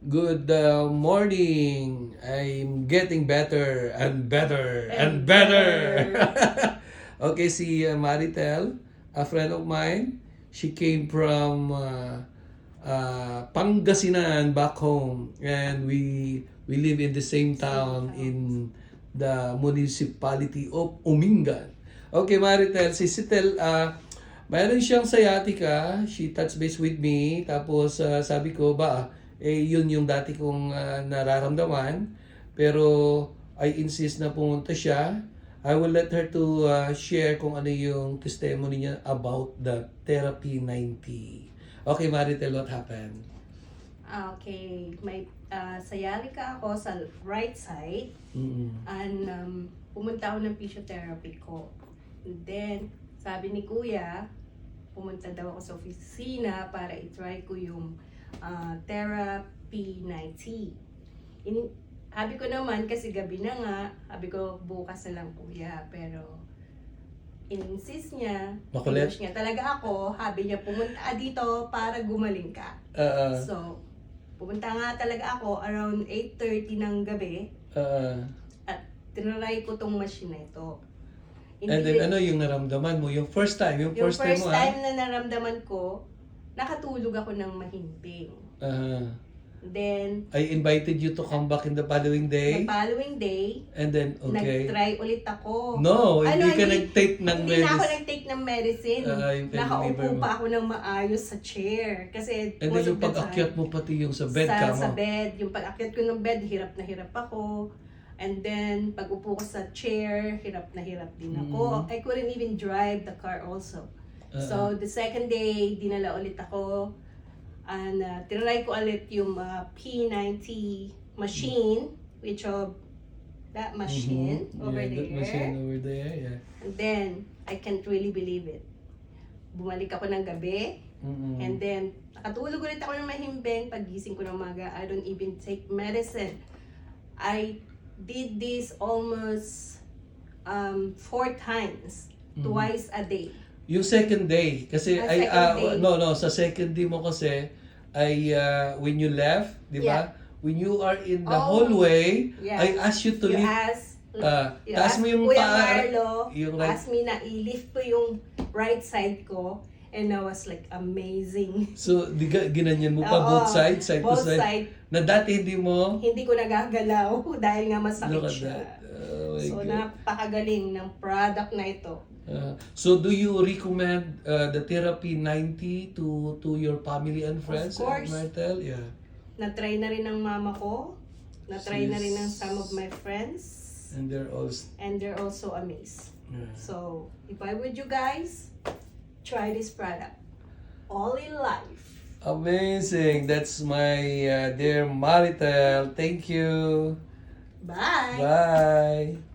Good morning. I'm getting better and better and better. Okay, si Maritel, a friend of mine, she came from Pangasinan back home, and we live in the same town in the municipality of Umingan. Okay, Maritel, si Sitel, mayroon siyang sciatica. She touched base with me. Tapos sabi ko ba, yun yung dati kong nararamdaman. Pero I insist na pumunta siya. I will let her to share kung ano yung testimony niya about the Therapy 90. Okay, Maritel, what happened? Okay, may sciatica ako sa right side. And pumunta ako ng physiotherapy ko. And then, sabi ni Kuya, pumunta daw ako sa opisina para i-try ko yung Therapy 90. Sabi ko naman, kasi gabi na nga, sabi ko bukas na lang Kuya, pero in-insist niya, Makulit? pinush niya talaga ako, sabi niya pumunta dito para gumaling ka. So, pumunta nga talaga ako around 8:30 ng gabi at tinry ko tong machine na ito. And then ano yung naramdaman mo? Yung first time mo, Yung first time na naramdaman ko, nakatulog ako ng mahimbing. Then, I invited you to come back in the following day. the following day, And then, okay. nag-try ulit ako. No, hindi ka nag-take ng Hindi na ako medicine. nag-take ng medicine. Yung Nakaupo liver mo. pa ako ng maayos sa chair. Kasi And then most yung of the pag-akyat time, mo pati yung sa bed sa, ka mo. sa bed, yung pag-akyat ko ng bed, hirap na hirap ako. And then, pag upo ko sa chair, hirap na hirap din ako. I couldn't even drive the car also. So, the second day, dinala ulit ako. And tinry ko ulit yung P90 machine, which of that machine over Yeah, that there. machine over there, yeah. And then, I can't really believe it. Bumalik ako ng gabi. And then, nakatulog ulit ako ng mahimbing. Pagising ko ng umaga, I don't even take medicine. I did this almost 4 times, twice a day. Yung second day, kasi Second day. sa second day mo kasi ay when you left, di ba? Yeah. When you are in the Oh, hallway, yeah. I asked you to You lift. Taas mo yung Kuya paa. Marlo, Yung right. asked me na i-lift ko yung right side ko. And I was like, amazing. So, ginanyan mo pa Oo, both sides, side to both side. side. Na dati hindi mo. Hindi ko nagagalaw dahil nga masakit Look at siya. that. Oh my So, God. napakagaling ng product na ito. So do you recommend the Therapy 90 to your family and friends? Of course. Martel? Yeah. Na-try na rin ng mama ko. Na-try na rin ng She's- some of my friends. And they're all And they're also amazed. yeah. So, if I would you guys, try this product. All in life. Amazing. That's my dear Maritel. Thank you. Bye! Bye.